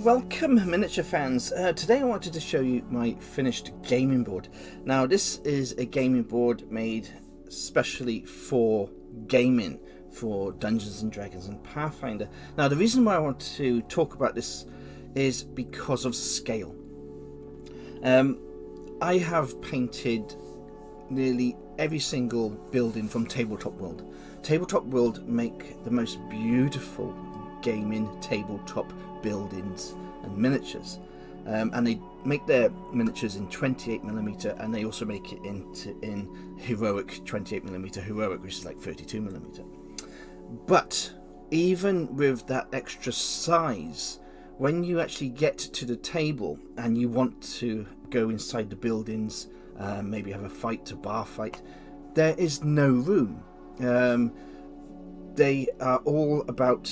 Welcome miniature fans. Today I wanted to show you my finished gaming board. Now this is a gaming board made specially for gaming, for Dungeons and Dragons and Pathfinder. Now the reason why I want to talk about this is because of scale. I have painted nearly every single building from Tabletop World. Tabletop World make the most beautiful gaming tabletop buildings and miniatures, and they make their miniatures in 28mm, and they also make it in heroic 28mm heroic, which is like 32mm. But even with that extra size, when you actually get to the table and you want to go inside the buildings, maybe have a fight, a bar fight, there is no room. They are all about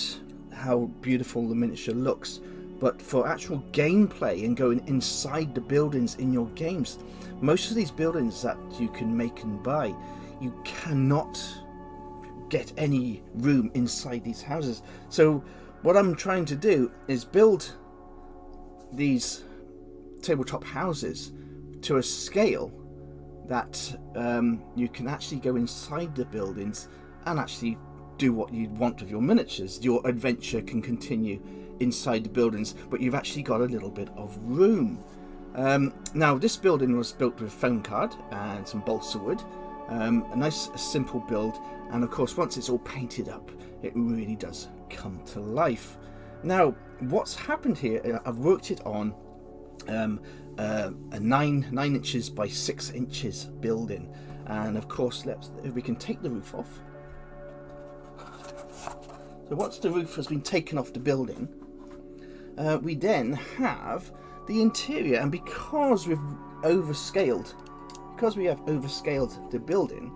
how beautiful the miniature looks, but for actual gameplay and going inside the buildings in your games, most of these buildings that you can make and buy, you cannot get any room inside these houses. So what I'm trying to do is build these tabletop houses to a scale that you can actually go inside the buildings and actually do what you want with your miniatures. Your adventure can continue inside the buildings, but you've actually got a little bit of room. Now this building was built with foam card and some balsa wood, a nice simple build, and of course once it's all painted up it really does come to life. Now what's happened here, I've worked it on a 9 inches by 6 inches building, and of course if we can take the roof off. So once the roof has been taken off the building, we then have the interior, and because we have overscaled the building,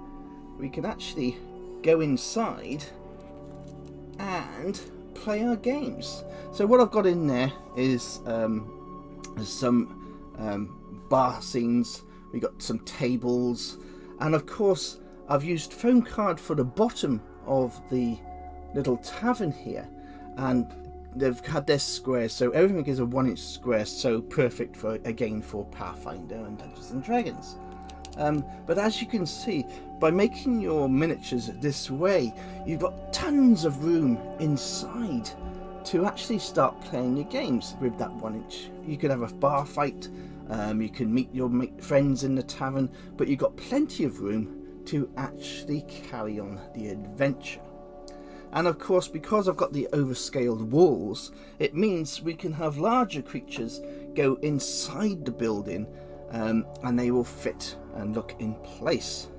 we can actually go inside and play our games. So what I've got in there is some bar scenes, we got some tables, and of course I've used foam card for the bottom of the little tavern here, and they've had their squares, so everything is a 1-inch square, so perfect for Pathfinder and Dungeons and Dragons. But as you can see, by making your miniatures this way, you've got tons of room inside to actually start playing your games with that 1-inch. You could have a bar fight, you can meet your friends in the tavern, but you've got plenty of room to actually carry on the adventure. And of course, because I've got the overscaled walls, it means we can have larger creatures go inside the building, and they will fit and look in place.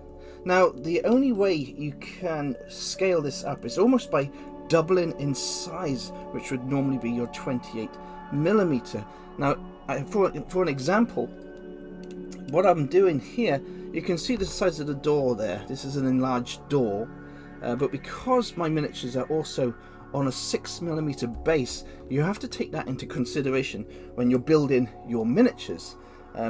Now the only way you can scale this up is almost by doubling in size, which would normally be your 28mm. Now for an example, what I'm doing here, you can see the size of the door there. This is an enlarged door. But because my miniatures are also on a 6mm base, you have to take that into consideration when you're building your miniatures.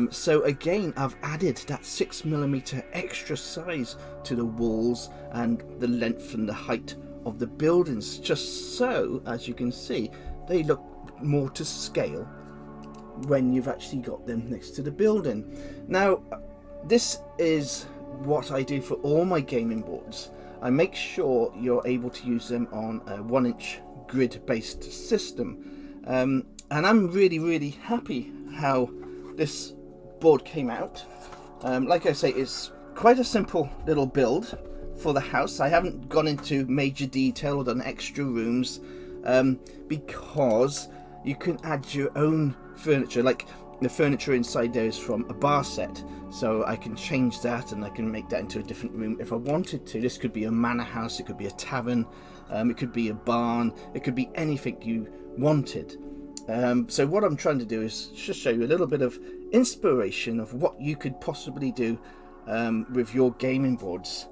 So again, I've added that 6mm extra size to the walls and the length and the height of the buildings, just so, as you can see, they look more to scale when you've actually got them next to the building. Now, this is what I do for all my gaming boards. I make sure you're able to use them on a 1-inch grid-based system, and I'm really happy how this board came out. Like I say, it's quite a simple little build for the house. I haven't gone into major detail or done extra rooms, because you can add your own furniture. Like the furniture inside there is from a bar set, so I can change that and I can make that into a different room if I wanted to. This could be a manor house, it could be a tavern, it could be a barn, it could be anything you wanted. So what I'm trying to do is just show you a little bit of inspiration of what you could possibly do with your gaming boards,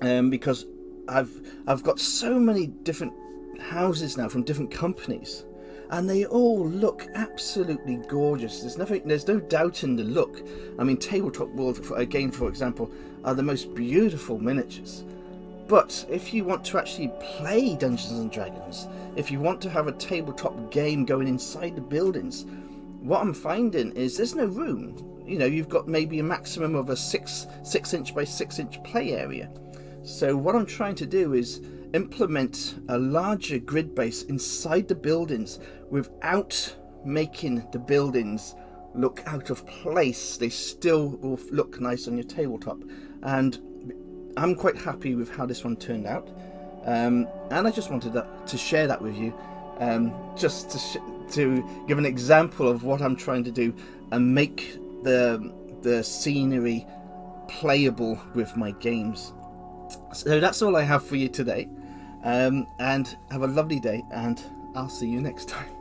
because I've got so many different houses now from different companies, and they all look absolutely gorgeous. There's no doubt in the look. I mean, Tabletop World, for example, are the most beautiful miniatures. But if you want to actually play Dungeons and Dragons, if you want to have a tabletop game going inside the buildings, what I'm finding is there's no room. You know, you've got maybe a maximum of a 6 inch by 6 inch play area. So what I'm trying to do is implement a larger grid base inside the buildings without making the buildings look out of place. They still will look nice on your tabletop, and I'm quite happy with how this one turned out, and I just wanted to share that with you, just to give an example of what I'm trying to do and make the scenery playable with my games. So that's all I have for you today, and have a lovely day, and I'll see you next time.